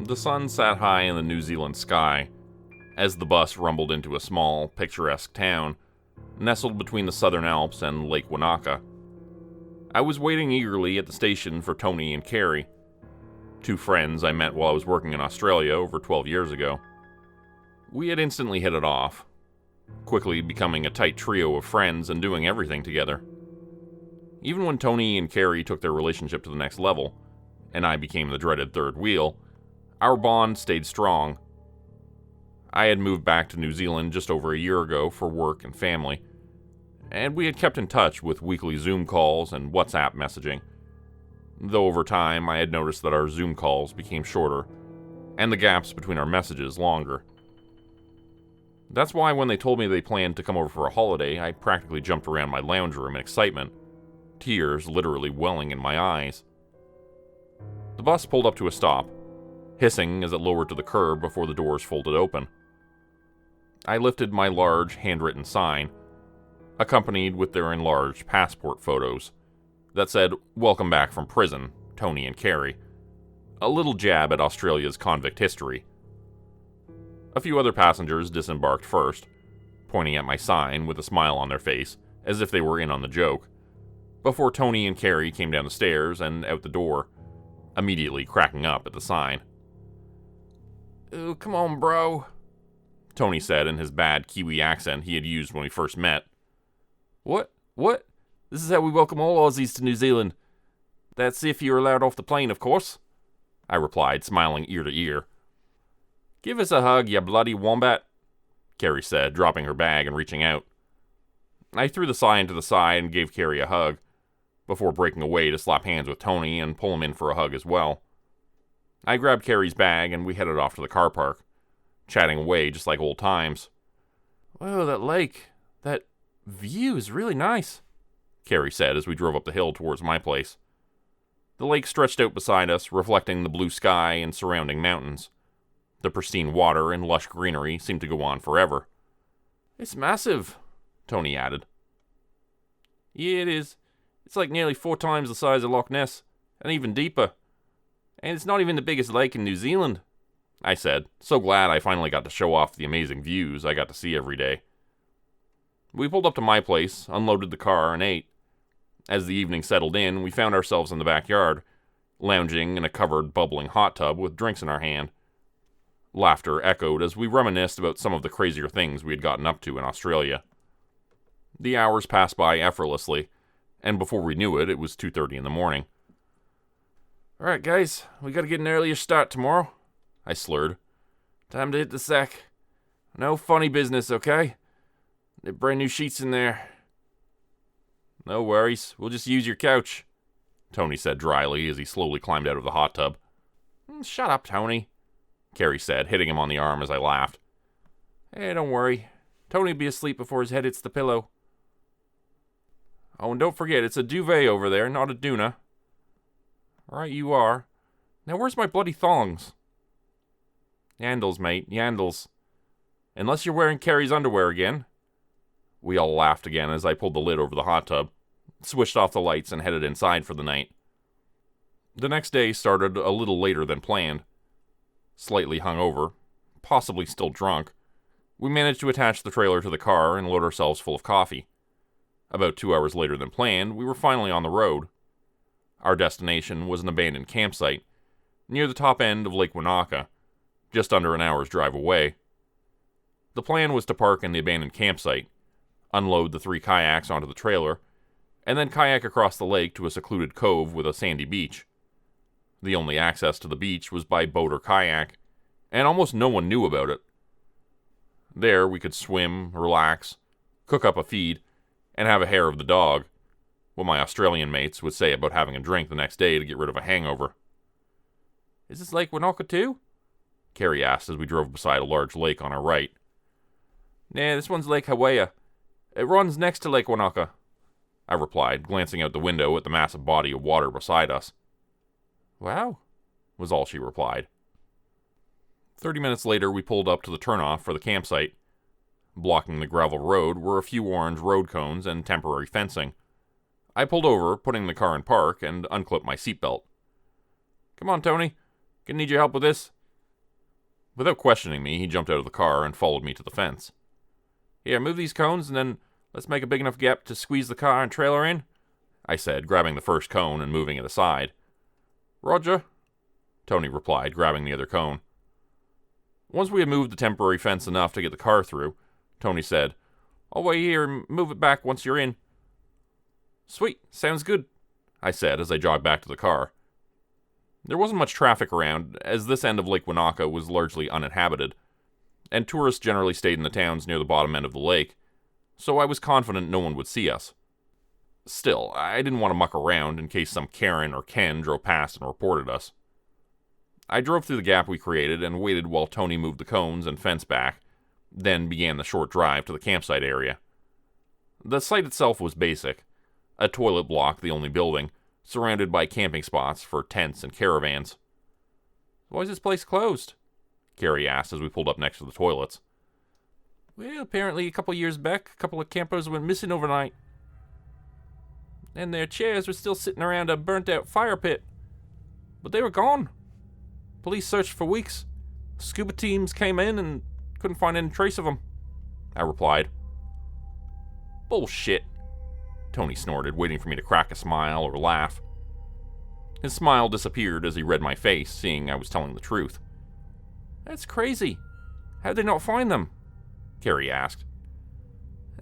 The sun sat high in the New Zealand sky as the bus rumbled into a small, picturesque town nestled between the Southern Alps and Lake Wanaka. I was waiting eagerly at the station for Tony and Carrie, two friends I met while I was working in Australia over 12 years ago. We had instantly hit it off, quickly becoming a tight trio of friends and doing everything together. Even when Tony and Carrie took their relationship to the next level, and I became the dreaded third wheel, our bond stayed strong. I had moved back to New Zealand just over a year ago for work and family, and we had kept in touch with weekly Zoom calls and WhatsApp messaging. Though over time I had noticed that our Zoom calls became shorter, and the gaps between our messages longer. That's why when they told me they planned to come over for a holiday, I practically jumped around my lounge room in excitement, tears literally welling in my eyes. The bus pulled up to a stop, hissing as it lowered to the curb before the doors folded open. I lifted my large, handwritten sign, accompanied with their enlarged passport photos, that said, "Welcome back from prison, Tony and Carrie," a little jab at Australia's convict history. A few other passengers disembarked first, pointing at my sign with a smile on their face, as if they were in on the joke, before Tony and Carrie came down the stairs and out the door, immediately cracking up at the sign. "Ooh, come on, bro," Tony said in his bad Kiwi accent he had used when we first met. What? This is how we welcome all Aussies to New Zealand. That's if you're allowed off the plane, of course," I replied, smiling ear to ear. "Give us a hug, you bloody wombat," Carrie said, dropping her bag and reaching out. I threw the sign to the side and gave Carrie a hug, before breaking away to slap hands with Tony and pull him in for a hug as well. I grabbed Carrie's bag and we headed off to the car park, chatting away just like old times. "Whoa, that lake, that view is really nice," Carrie said as we drove up the hill towards my place. The lake stretched out beside us, reflecting the blue sky and surrounding mountains. The pristine water and lush greenery seemed to go on forever. "It's massive," Tony added. "Yeah, it is. It's like nearly 4 times the size of Loch Ness, and even deeper. And it's not even the biggest lake in New Zealand," I said, so glad I finally got to show off the amazing views I got to see every day. We pulled up to my place, unloaded the car, and ate. As the evening settled in, we found ourselves in the backyard, lounging in a covered, bubbling hot tub with drinks in our hand. Laughter echoed as we reminisced about some of the crazier things we had gotten up to in Australia. The hours passed by effortlessly, and before we knew it, it was 2:30 in the morning. "Alright, guys, we gotta get an earlier start tomorrow," I slurred. "Time to hit the sack. No funny business, okay? There are brand new sheets in there." "No worries, we'll just use your couch," Tony said dryly as he slowly climbed out of the hot tub. "Shut up, Tony," Carrie said, hitting him on the arm as I laughed. "Hey, don't worry. Tony'll be asleep before his head hits the pillow. Oh, and don't forget, it's a duvet over there, not a doona." "Right you are. Now where's my bloody thongs?" "Yandles, mate, yandles. Unless you're wearing Carrie's underwear again." We all laughed again as I pulled the lid over the hot tub, switched off the lights, and headed inside for the night. The next day started a little later than planned. Slightly hungover, possibly still drunk, we managed to attach the trailer to the car and load ourselves full of coffee. About 2 hours later than planned, we were finally on the road. Our destination was an abandoned campsite, near the top end of Lake Wanaka, just under an hour's drive away. The plan was to park in the abandoned campsite, unload the 3 kayaks onto the trailer, and then kayak across the lake to a secluded cove with a sandy beach. The only access to the beach was by boat or kayak, and almost no one knew about it. There we could swim, relax, cook up a feed, and have a hair of the dog, what my Australian mates would say about having a drink the next day to get rid of a hangover. "Is this Lake Wanaka too?" Carrie asked as we drove beside a large lake on our right. "Nah, this one's Lake Hawaii. It runs next to Lake Wanaka," I replied, glancing out the window at the massive body of water beside us. "Wow," was all she replied. 30 minutes later, we pulled up to the turnoff for the campsite. Blocking the gravel road were a few orange road cones and temporary fencing. I pulled over, putting the car in park, and unclipped my seatbelt. "Come on, Tony. Gonna need your help with this. Without questioning me, he jumped out of the car and followed me to the fence. "Here, move these cones, and then let's make a big enough gap to squeeze the car and trailer in," I said, grabbing the first cone and moving it aside. "Roger," Tony replied, grabbing the other cone. Once we had moved the temporary fence enough to get the car through, Tony said, "I'll wait here and move it back once you're in." "Sweet, sounds good," I said as I jogged back to the car. There wasn't much traffic around, as this end of Lake Wanaka was largely uninhabited, and tourists generally stayed in the towns near the bottom end of the lake, so I was confident no one would see us. Still, I didn't want to muck around in case some Karen or Ken drove past and reported us. I drove through the gap we created and waited while Tony moved the cones and fence back, then began the short drive to the campsite area. The site itself was basic, a toilet block the only building, surrounded by camping spots for tents and caravans. "Why is this place closed?" Carrie asked as we pulled up next to the toilets. "Well, apparently a couple years back, a couple of campers went missing overnight. And their chairs were still sitting around a burnt-out fire pit. But they were gone. Police searched for weeks. Scuba teams came in and couldn't find any trace of them," I replied. "Bullshit," Tony snorted, waiting for me to crack a smile or laugh. His smile disappeared as he read my face, seeing I was telling the truth. "That's crazy. How'd they not find them?" Carrie asked.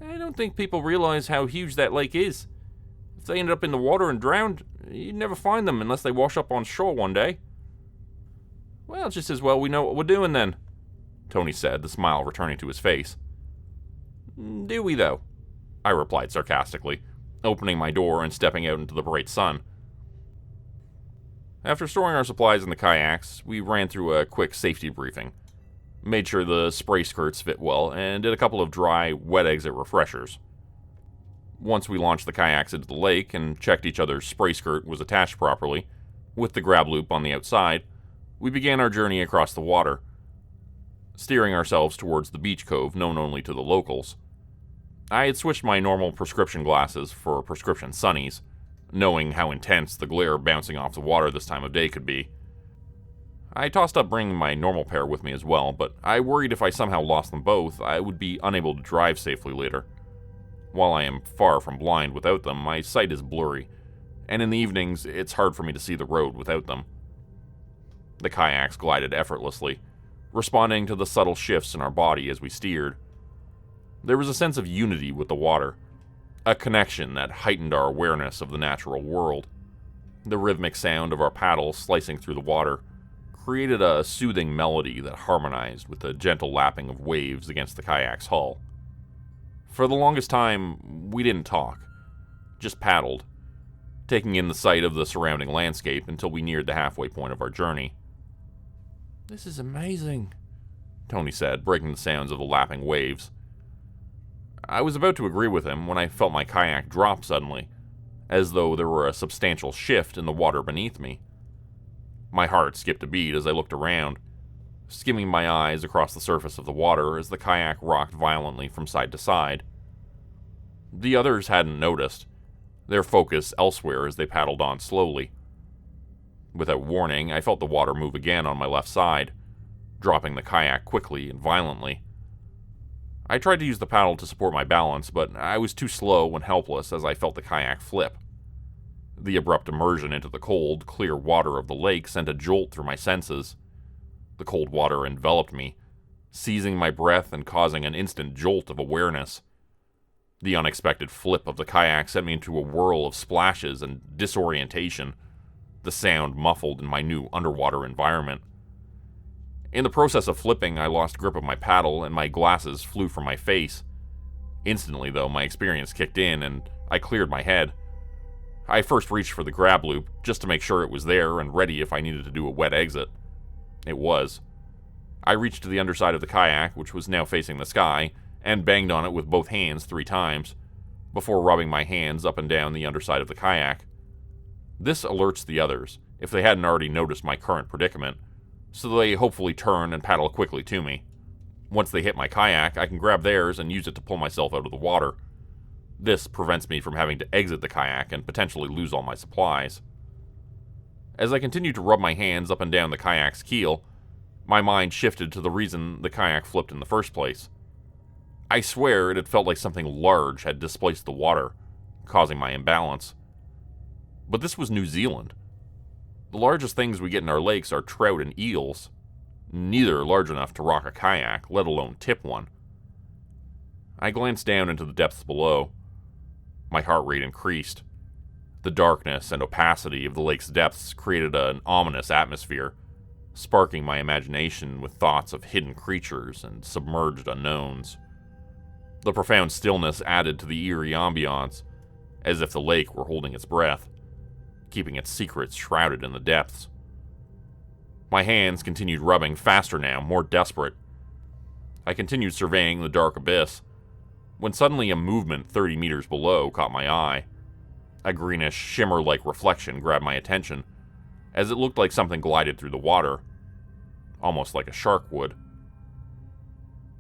"I don't think people realize how huge that lake is. If they ended up in the water and drowned, you'd never find them unless they wash up on shore one day." "Well, just as well we know what we're doing then," Tony said, the smile returning to his face. "Do we, though?" I replied sarcastically, opening my door and stepping out into the bright sun. After storing our supplies in the kayaks, we ran through a quick safety briefing, made sure the spray skirts fit well, and did a couple of dry, wet exit refreshers. Once we launched the kayaks into the lake and checked each other's spray skirt was attached properly, with the grab loop on the outside, we began our journey across the water, steering ourselves towards the beach cove known only to the locals. I had switched my normal prescription glasses for prescription sunnies, knowing how intense the glare bouncing off the water this time of day could be. I tossed up bringing my normal pair with me as well, but I worried if I somehow lost them both, I would be unable to drive safely later. While I am far from blind without them, my sight is blurry, and in the evenings, it's hard for me to see the road without them. The kayaks glided effortlessly, responding to the subtle shifts in our body as we steered. There was a sense of unity with the water, a connection that heightened our awareness of the natural world. The rhythmic sound of our paddles slicing through the water created a soothing melody that harmonized with the gentle lapping of waves against the kayak's hull. For the longest time, we didn't talk, just paddled, taking in the sight of the surrounding landscape until we neared the halfway point of our journey. "This is amazing," Tony said, breaking the sounds of the lapping waves. I was about to agree with him when I felt my kayak drop suddenly, as though there were a substantial shift in the water beneath me. My heart skipped a beat as I looked around, skimming my eyes across the surface of the water as the kayak rocked violently from side to side. The others hadn't noticed, their focus elsewhere as they paddled on slowly. Without warning, I felt the water move again on my left side, dropping the kayak quickly and violently. I tried to use the paddle to support my balance, but I was too slow and helpless as I felt the kayak flip. The abrupt immersion into the cold, clear water of the lake sent a jolt through my senses. The cold water enveloped me, seizing my breath and causing an instant jolt of awareness. The unexpected flip of the kayak sent me into a whirl of splashes and disorientation, the sound muffled in my new underwater environment. In the process of flipping, I lost grip of my paddle and my glasses flew from my face. Instantly, though, my experience kicked in and I cleared my head. I first reached for the grab loop just to make sure it was there and ready if I needed to do a wet exit. It was. I reached to the underside of the kayak, which was now facing the sky, and banged on it with both hands 3 times, before rubbing my hands up and down the underside of the kayak. This alerts the others, if they hadn't already noticed my current predicament, so they hopefully turn and paddle quickly to me. Once they hit my kayak, I can grab theirs and use it to pull myself out of the water. This prevents me from having to exit the kayak and potentially lose all my supplies. As I continued to rub my hands up and down the kayak's keel, My mind shifted to the reason the kayak flipped in the first place. I swear it had felt like something large had displaced the water, causing my imbalance. But this was New Zealand. The largest things we get in our lakes are trout and eels, neither large enough to rock a kayak, let alone tip one. I glanced down into the depths below. My heart rate increased. The darkness and opacity of the lake's depths created an ominous atmosphere, sparking my imagination with thoughts of hidden creatures and submerged unknowns. The profound stillness added to the eerie ambiance, as if the lake were holding its breath, keeping its secrets shrouded in the depths. My hands continued rubbing, faster now, more desperate. I continued surveying the dark abyss, when suddenly a movement 30 meters below caught my eye. A greenish, shimmer-like reflection grabbed my attention, as it looked like something glided through the water, almost like a shark would.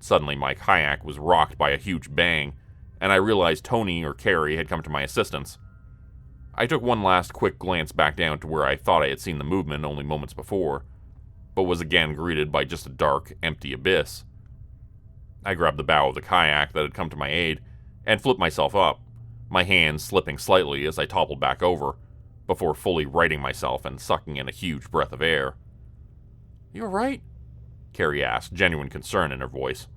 Suddenly, my kayak was rocked by a huge bang, and I realized Tony or Carrie had come to my assistance. I took one last quick glance back down to where I thought I had seen the movement only moments before, but was again greeted by just a dark, empty abyss. I grabbed the bow of the kayak that had come to my aid and flipped myself up, my hands slipping slightly as I toppled back over, before fully righting myself and sucking in a huge breath of air. "You alright?" Carrie asked, genuine concern in her voice.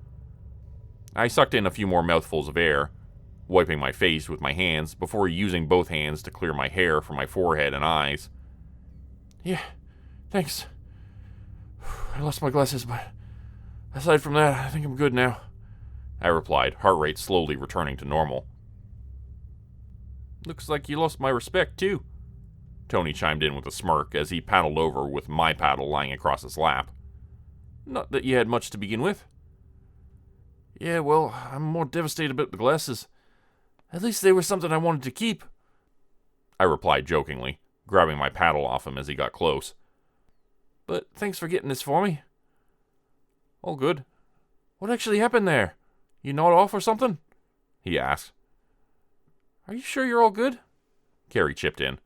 I sucked in a few more mouthfuls of air, wiping my face with my hands before using both hands to clear my hair from my forehead and eyes. "Yeah, thanks. I lost my glasses, but aside from that, I think I'm good now," I replied, heart rate slowly returning to normal. "Looks like you lost my respect, too," Tony chimed in with a smirk as he paddled over with my paddle lying across his lap. "Not that you had much to begin with." "Yeah, well, I'm more devastated about the glasses. At least they were something I wanted to keep," I replied jokingly, grabbing my paddle off him as he got close. "But thanks for getting this for me." "All good. What actually happened there? You gnawed off or something?" he asked. "Are you sure you're all good?" Carrie chipped in.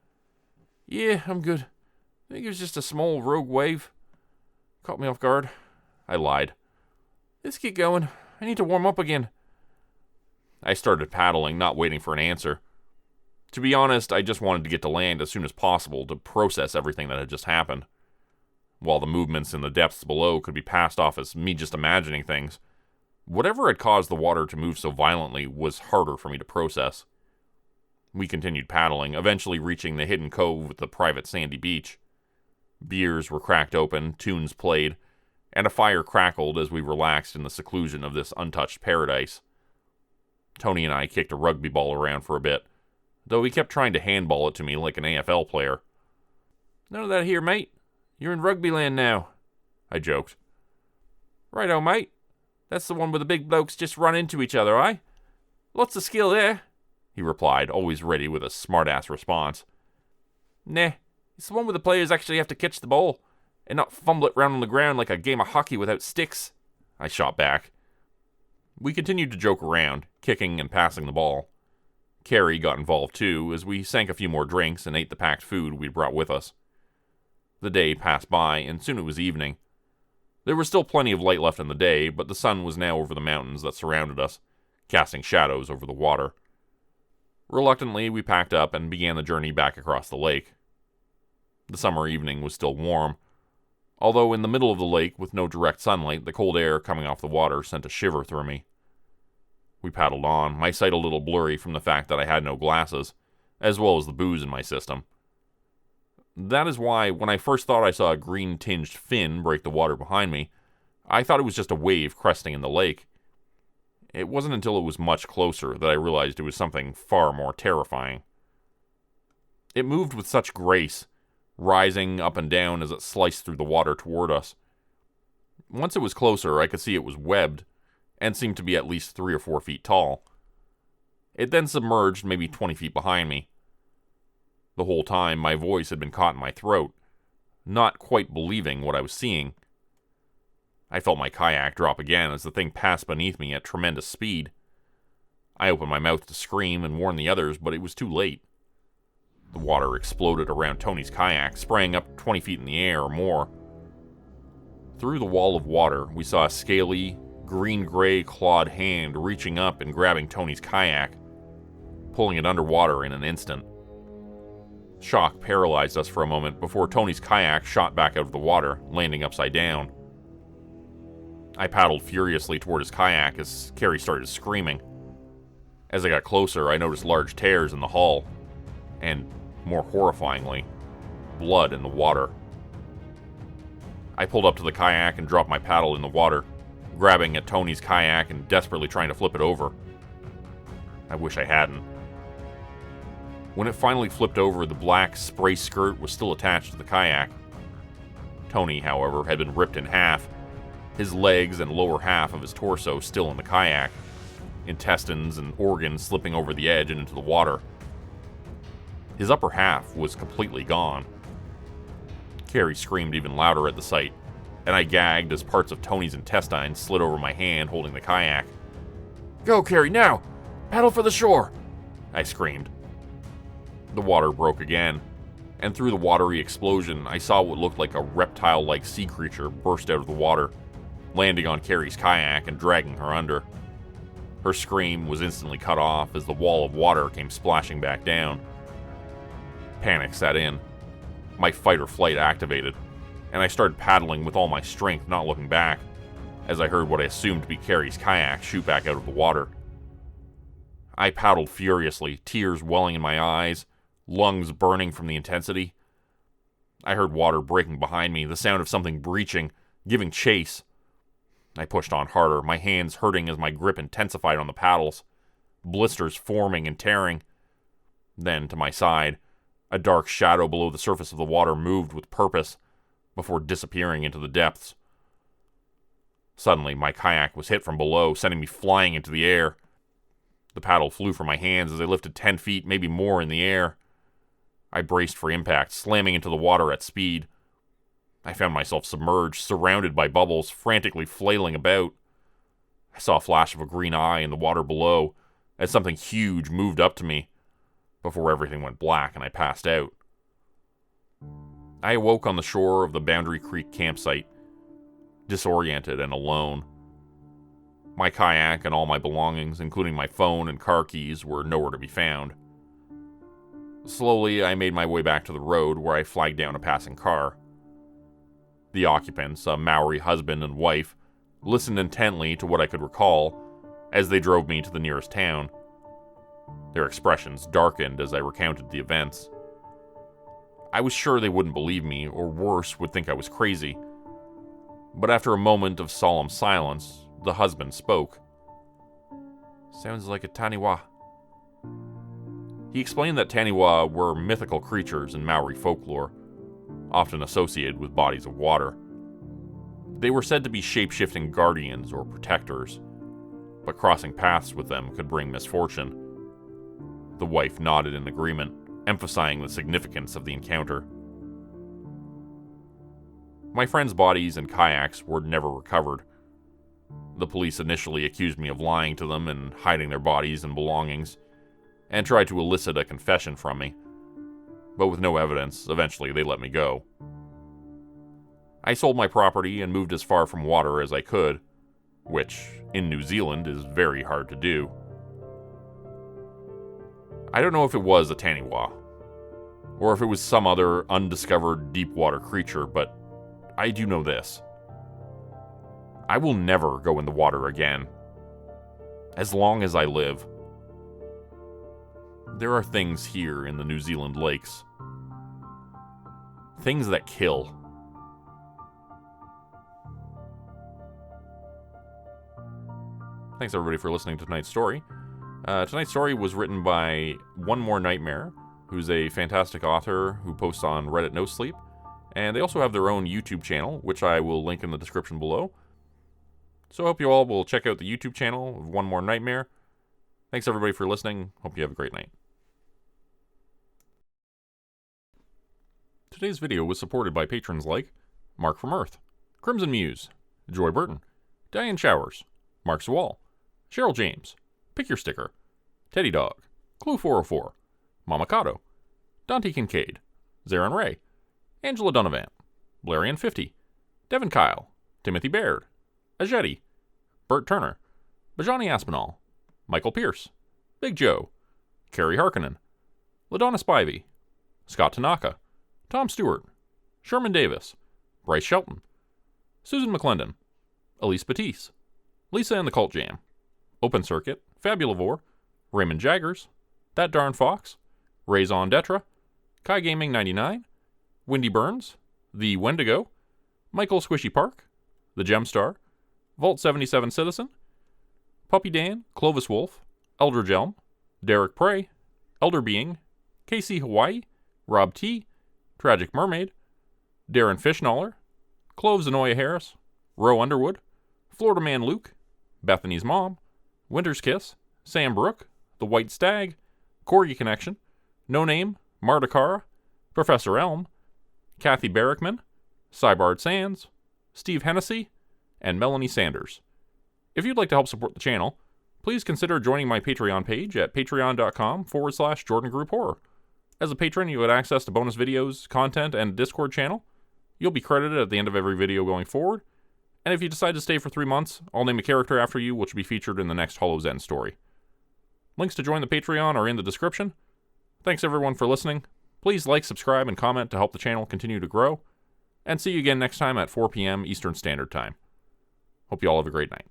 "Yeah, I'm good. I think it was just a small rogue wave. Caught me off guard," I lied. "Let's get going. I need to warm up again." I started paddling, not waiting for an answer. To be honest, I just wanted to get to land as soon as possible to process everything that had just happened. While the movements in the depths below could be passed off as me just imagining things, whatever had caused the water to move so violently was harder for me to process. We continued paddling, eventually reaching the hidden cove with the private sandy beach. Beers were cracked open, tunes played, and a fire crackled as we relaxed in the seclusion of this untouched paradise. Tony and I kicked a rugby ball around for a bit, though he kept trying to handball it to me like an AFL player. "None of that here, mate. You're in rugby land now," I joked. "Righto, mate. That's the one where the big blokes just run into each other, eh? Lots of skill there," he replied, always ready with a smart-ass response. "Nah, it's the one where the players actually have to catch the ball and not fumble it round on the ground like a game of hockey without sticks," I shot back. We continued to joke around, kicking and passing the ball. Carrie got involved too, as we sank a few more drinks and ate the packed food we'd brought with us. The day passed by, and soon it was evening. There was still plenty of light left in the day, but the sun was now over the mountains that surrounded us, casting shadows over the water. Reluctantly, we packed up and began the journey back across the lake. The summer evening was still warm, although in the middle of the lake with no direct sunlight, the cold air coming off the water sent a shiver through me. We paddled on, my sight a little blurry from the fact that I had no glasses, as well as the booze in my system. That is why, when I first thought I saw a green-tinged fin break the water behind me, I thought it was just a wave cresting in the lake. It wasn't until it was much closer that I realized it was something far more terrifying. It moved with such grace, rising up and down as it sliced through the water toward us. Once it was closer, I could see it was webbed, and seemed to be at least 3 or 4 feet tall. It then submerged maybe 20 feet behind me. The whole time, my voice had been caught in my throat, not quite believing what I was seeing. I felt my kayak drop again as the thing passed beneath me at tremendous speed. I opened my mouth to scream and warn the others, but it was too late. The water exploded around Tony's kayak, spraying up 20 feet in the air or more. Through the wall of water, we saw a scaly, green-gray clawed hand reaching up and grabbing Tony's kayak, pulling it underwater in an instant. Shock paralyzed us for a moment before Tony's kayak shot back out of the water, landing upside down. I paddled furiously toward his kayak as Carrie started screaming. As I got closer, I noticed large tears in the hull, and, more horrifyingly, blood in the water. I pulled up to the kayak and dropped my paddle in the water, grabbing at Tony's kayak and desperately trying to flip it over. I wish I hadn't. When it finally flipped over, the black spray skirt was still attached to the kayak. Tony, however, had been ripped in half, his legs and lower half of his torso still in the kayak, intestines and organs slipping over the edge and into the water. His upper half was completely gone. Carrie screamed even louder at the sight, and I gagged as parts of Tony's intestines slid over my hand holding the kayak. "Go, Carrie, now! Paddle for the shore!" I screamed. The water broke again, and through the watery explosion, I saw what looked like a reptile-like sea creature burst out of the water, landing on Carrie's kayak and dragging her under. Her scream was instantly cut off as the wall of water came splashing back down. Panic set in. My fight or flight activated, and I started paddling with all my strength, not looking back, as I heard what I assumed to be Carrie's kayak shoot back out of the water. I paddled furiously, tears welling in my eyes, lungs burning from the intensity. I heard water breaking behind me, the sound of something breaching, giving chase. I pushed on harder, my hands hurting as my grip intensified on the paddles, blisters forming and tearing. Then, to my side, a dark shadow below the surface of the water moved with purpose, before disappearing into the depths. Suddenly, my kayak was hit from below, sending me flying into the air. The paddle flew from my hands as I lifted 10 feet, maybe more, in the air. I braced for impact, slamming into the water at speed. I found myself submerged, surrounded by bubbles, frantically flailing about. I saw a flash of a green eye in the water below, as something huge moved up to me, before everything went black and I passed out. I awoke on the shore of the Boundary Creek campsite, disoriented and alone. My kayak and all my belongings, including my phone and car keys, were nowhere to be found. Slowly, I made my way back to the road, where I flagged down a passing car. The occupants, a Maori husband and wife, listened intently to what I could recall as they drove me to the nearest town. Their expressions darkened as I recounted the events. I was sure they wouldn't believe me, or worse, would think I was crazy. But after a moment of solemn silence, the husband spoke. "Sounds like a taniwha." He explained that taniwha were mythical creatures in Maori folklore, often associated with bodies of water. They were said to be shape-shifting guardians or protectors, but crossing paths with them could bring misfortune. The wife nodded in agreement, emphasizing the significance of the encounter. My friends' bodies and kayaks were never recovered. The police initially accused me of lying to them and hiding their bodies and belongings, and tried to elicit a confession from me. But with no evidence, eventually they let me go. I sold my property and moved as far from water as I could, which, in New Zealand, is very hard to do. I don't know if it was a taniwha, or if it was some other undiscovered deep water creature, but I do know this. I will never go in the water again, as long as I live. There are things here in the New Zealand lakes. Things that kill. Thanks everybody for listening to tonight's story. Tonight's story was written by One More Nightmare, who's a fantastic author who posts on Reddit No Sleep, and they also have their own YouTube channel, which I will link in the description below. So I hope you all will check out the YouTube channel of One More Nightmare. Thanks everybody for listening. Hope you have a great night. Today's video was supported by patrons like Mark from Earth, Crimson Muse, Joy Burton, Diane Showers, Mark Zawal, Cheryl James, Pick Your Sticker, Teddy Dog, Clue 404, Mama Cotto, Dante Kincaid, Zarin Ray, Angela Donovan, Blarian 50, Devin Kyle, Timothy Baird, Ajeti, Bert Turner, Bajani Aspinall, Michael Pierce, Big Joe, Carrie Harkonnen, LaDonna Spivey, Scott Tanaka, Tom Stewart, Sherman Davis, Bryce Shelton, Susan McClendon, Elise Batiste, Lisa and the Cult Jam, Open Circuit, Fabulavore, Raymond Jaggers, That Darn Fox, Raison Detra, Kai Gaming 99, Wendy Burns, The Wendigo, Michael Squishy Park, The Gemstar, Vault 77 Citizen, Puppy Dan, Clovis Wolf, Eldridge Elm, Derek Prey, Elder Being, KC Hawaii, Rob T, Tragic Mermaid, Darren Fishnaller, Cloves Zanoya Harris, Roe Underwood, Florida Man Luke, Bethany's Mom, Winter's Kiss, Sam Brook, The White Stag, Corgi Connection, No Name, Marta Cara, Professor Elm, Kathy Barrickman, Cybard Sands, Steve Hennessy, and Melanie Sanders. If you'd like to help support the channel, please consider joining my Patreon page at patreon.com/Jordan Group Horror. As a patron, you get access to bonus videos, content, and a Discord channel. You'll be credited at the end of every video going forward. And if you decide to stay for 3 months, I'll name a character after you, which will be featured in the next Hollow's End story. Links to join the Patreon are in the description. Thanks everyone for listening. Please like, subscribe, and comment to help the channel continue to grow. And see you again next time at 4 p.m. Eastern Standard Time. Hope you all have a great night.